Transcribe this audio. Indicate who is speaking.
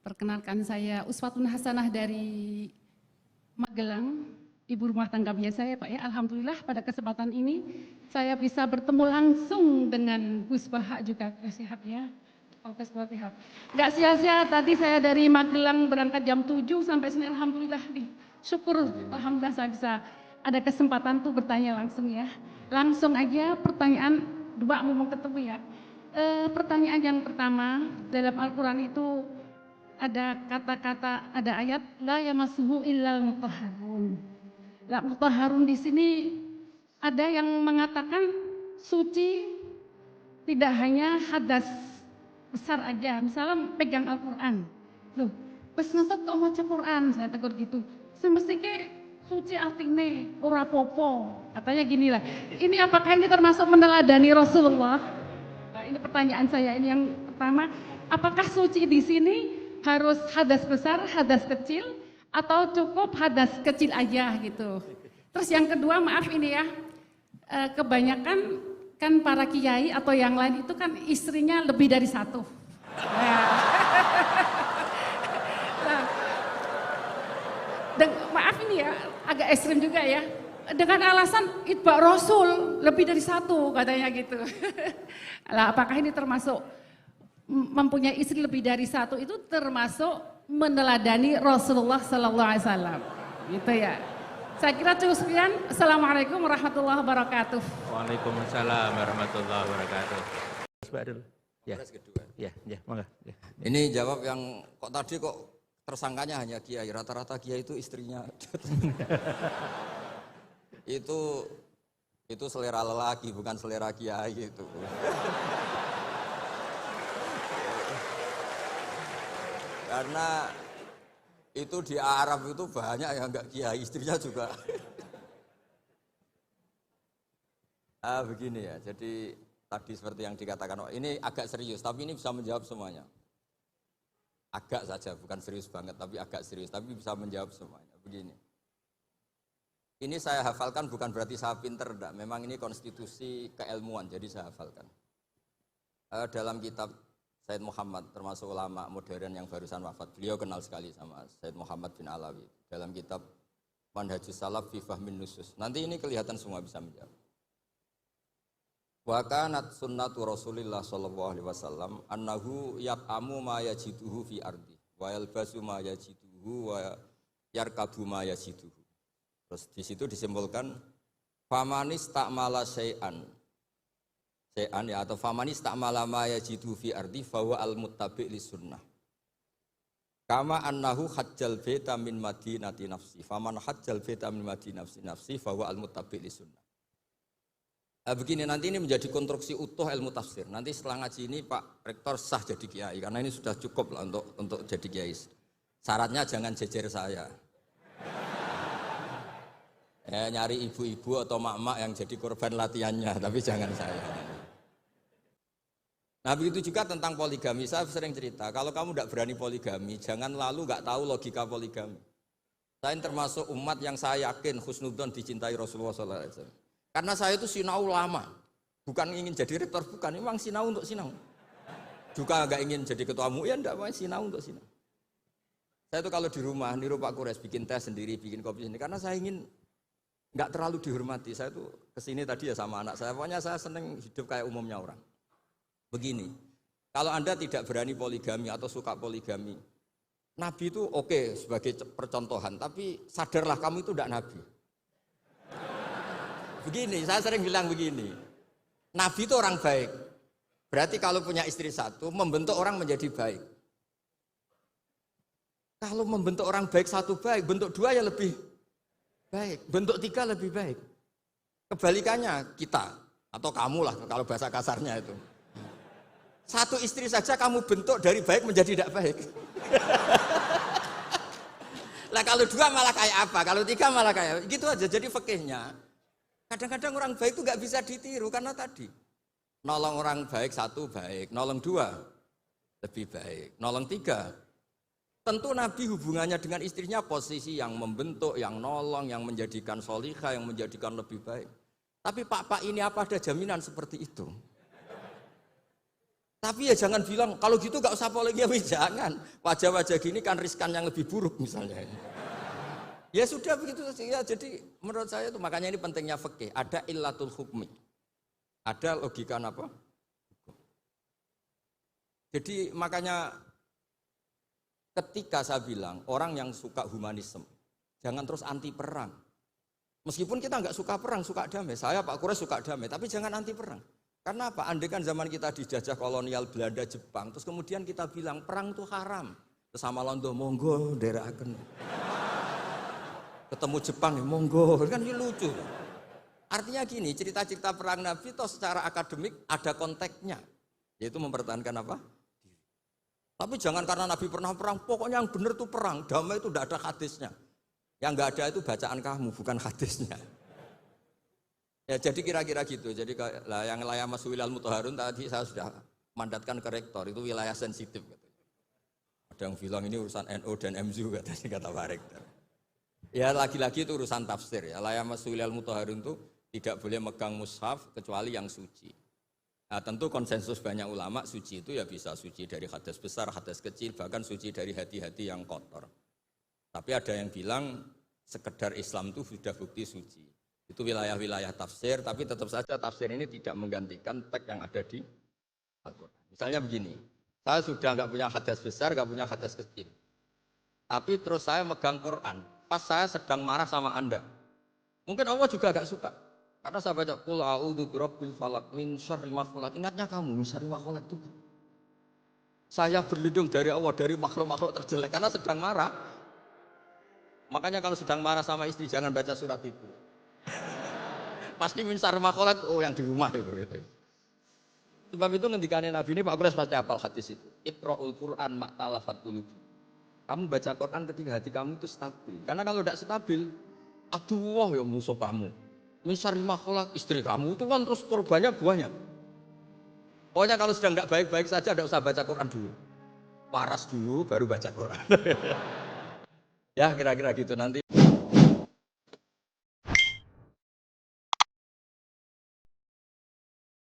Speaker 1: Perkenalkan saya Uswatun Hasanah dari Magelang, ibu rumah tangga biasa ya Pak ya. Alhamdulillah pada kesempatan ini saya bisa bertemu langsung dengan Gus Bahak juga sehat ya. Oke, sehat. Nggak sia-sia tadi saya dari Magelang berangkat jam 7 sampai sini alhamdulillah nih. Syukur alhamdulillah saya bisa ada kesempatan tuh bertanya langsung ya. Langsung aja pertanyaan dua mau ketemu ya. Pertanyaan yang pertama dalam Al-Qur'an itu ada kata-kata, ada ayat la yamassuhu illal mutahharun. La mutahharun di sini ada yang mengatakan suci tidak hanya hadas besar aja, misalnya pegang Al-Qur'an. Loh, pas ngesot kok maca Qur'an, saya tegur gitu. Semestinya suci artinya ora popo. Katanya gini lah. Ini apakah ini termasuk meneladani Rasulullah? Nah, ini pertanyaan saya ini yang pertama, apakah suci di sini harus hadas besar, hadas kecil, atau cukup hadas kecil aja gitu. Terus yang kedua, maaf ini ya, kebanyakan kan para kiai atau yang lain itu kan istrinya lebih dari satu. Dan maaf ini ya, agak ekstrim juga ya. Dengan alasan itba Rasul lebih dari satu katanya gitu. Lah, apakah ini termasuk mempunyai istri lebih dari satu itu termasuk meneladani Rasulullah Sallallahu Alaihi Wasallam, gitu ya. Saya kira cukup sekian. Assalamualaikum warahmatullahi wabarakatuh.
Speaker 2: Waalaikumsalam warahmatullahi wabarakatuh. Ya, ya, mangga. Ya.
Speaker 3: Ini jawab yang kok tadi kok tersangkanya hanya kiai, rata-rata kiai itu istrinya. itu selera lelaki bukan selera kiai itu. Karena itu di Arab itu banyak yang enggak kiai, istrinya juga. Begini ya, jadi tadi seperti yang dikatakan, ini agak serius, tapi ini bisa menjawab semuanya. Agak saja, bukan serius banget, tapi agak serius, tapi bisa menjawab semuanya. Begini, ini saya hafalkan bukan berarti saya pinter, enggak. Memang ini konstitusi keilmuan, jadi saya hafalkan. Dalam kitab Said Muhammad, termasuk ulama modern yang barusan wafat, beliau kenal sekali sama Said Muhammad bin Alawi dalam kitab Manhajus Salaf fi Fahmin Nusus. Nanti ini kelihatan semua bisa menjawab. Wa kanat sunnatu Rasulillah sallallahu alaihi wasallam annahu yat'amu ma yajiduhu fi ardi wa yalbasu ma yajiduhu wa yarkabu ma yajiduhu. Terus di situ disimpulkan famanis ta'mala syai'an ya, atau famanis ta'mala ma yajidu fi ardi fawa al-muttabi' li sunnah kama annahu hajjal baita min madinati nafsi faman hajjal baita min madinati nafsi fawa al-muttabi' li sunnah. Begini, nanti ini menjadi konstruksi utuh ilmu tafsir. Nanti setelah ngaji ini Pak Rektor sah jadi kiai, karena ini sudah cukup lah untuk jadi kiai. Syaratnya jangan jejer saya. Ya, nyari ibu-ibu atau mak-mak yang jadi korban latihannya, tapi jangan saya. Nah, begitu juga tentang poligami. Saya sering cerita, kalau kamu tidak berani poligami, jangan lalu nggak tahu logika poligami. Saya termasuk umat yang saya yakin husnudzon dicintai Rasulullah SAW. Karena saya itu sinau lama, bukan ingin jadi rektor, bukan, memang sinau untuk sinau. Juga nggak ingin jadi ketua MUI, ya enggak, sinau untuk sinau. Saya itu kalau di rumah, niru Pak Kures, bikin teh sendiri, bikin kopi sendiri, karena saya ingin nggak terlalu dihormati. Saya tuh kesini tadi ya sama anak saya, pokoknya saya seneng hidup kayak umumnya orang. Begini, kalau Anda tidak berani poligami atau suka poligami, Nabi itu oke sebagai percontohan, tapi sadarlah kamu itu tidak Nabi. Begini, saya sering bilang begini, Nabi itu orang baik, berarti kalau punya istri satu, membentuk orang menjadi baik. Kalau membentuk orang baik satu baik, bentuk dua ya lebih baik, bentuk tiga lebih baik. Kebalikannya kita, atau kamu lah kalau bahasa kasarnya itu. Satu istri saja kamu bentuk dari baik menjadi tidak baik. Lah kalau dua malah kayak apa? Kalau tiga malah kayak gitu aja. Jadi fikihnya kadang-kadang orang baik itu nggak bisa ditiru karena tadi nolong orang baik satu baik, nolong dua lebih baik, nolong tiga. Tentu Nabi hubungannya dengan istrinya posisi yang membentuk, yang nolong, yang menjadikan solihah, yang menjadikan lebih baik. Tapi Pak ini apa ada jaminan seperti itu? Tapi ya jangan bilang kalau gitu nggak usah poligami, jangan. Wajah-wajah gini kan riskan yang lebih buruk misalnya. Ya sudah begitu saja. Ya, jadi menurut saya itu makanya ini pentingnya fikih. Ada illatul hukmi, ada logika apa? Jadi makanya ketika saya bilang orang yang suka humanisme, jangan terus anti perang. Meskipun kita nggak suka perang, suka damai. Saya Pak Kures suka damai, tapi jangan anti perang. Karena apa? Andai kan zaman kita dijajah kolonial Belanda, Jepang, terus kemudian kita bilang perang itu haram. Terus sama Londo, monggo, derekaken. Ketemu Jepang, ya monggo, kan ini lucu. Artinya gini, cerita-cerita perang Nabi itu secara akademik ada konteksnya, yaitu mempertahankan apa? Tapi jangan karena Nabi pernah perang, pokoknya yang benar itu perang, damai itu tidak ada hadisnya. Yang nggak ada itu bacaan kamu, bukan hadisnya. Ya jadi kira-kira gitu. Jadi yang wilayah Mas'ulil Al-Mutahharun tadi saya sudah mandatkan ke rektor, itu wilayah sensitif. Ada yang bilang ini urusan NU dan MZU kata Pak Rektor. Ya lagi-lagi itu urusan tafsir ya. Wilayah Mas'ulil Al-Mutahharun itu tidak boleh megang mushaf kecuali yang suci. Nah tentu konsensus banyak ulama suci itu ya bisa suci dari hadas besar, hadas kecil, bahkan suci dari hati-hati yang kotor. Tapi ada yang bilang sekedar Islam itu sudah bukti suci. Itu wilayah-wilayah tafsir, tapi tetap saja tafsir ini tidak menggantikan teks yang ada di Al-Quran. Misalnya begini, saya sudah nggak punya hadas besar, nggak punya hadas kecil. Tapi terus saya megang Quran, pas saya sedang marah sama Anda. Mungkin Allah juga agak suka. Karena saya baca, Qul a'udzu birabbil falaq min syarri ma khalaq. Ingatnya kamu, min syarri ma khalaq itu. Saya berlindung dari Allah, dari makhluk-makhluk terjelek, karena sedang marah. Makanya kalau sedang marah sama istri, jangan baca surat itu. Pasti min syarri ma khalaq, oh yang di rumah itu. Sebab itu ngendikane Nabi ini Pak Kures pasti hafal hadis itu. Iqra'ul Qur'an ma'talafat qulub. Kamu baca Quran ketika hati kamu itu stabil. Karena kalau tidak stabil, aduh ya musuh kamu. Min syarri ma khalaq, istri kamu itu kan terus korbannya banyak. Pokoknya kalau sedang tidak baik-baik saja tidak usah baca Quran dulu. Waras dulu baru baca Quran. Ya kira-kira gitu nanti.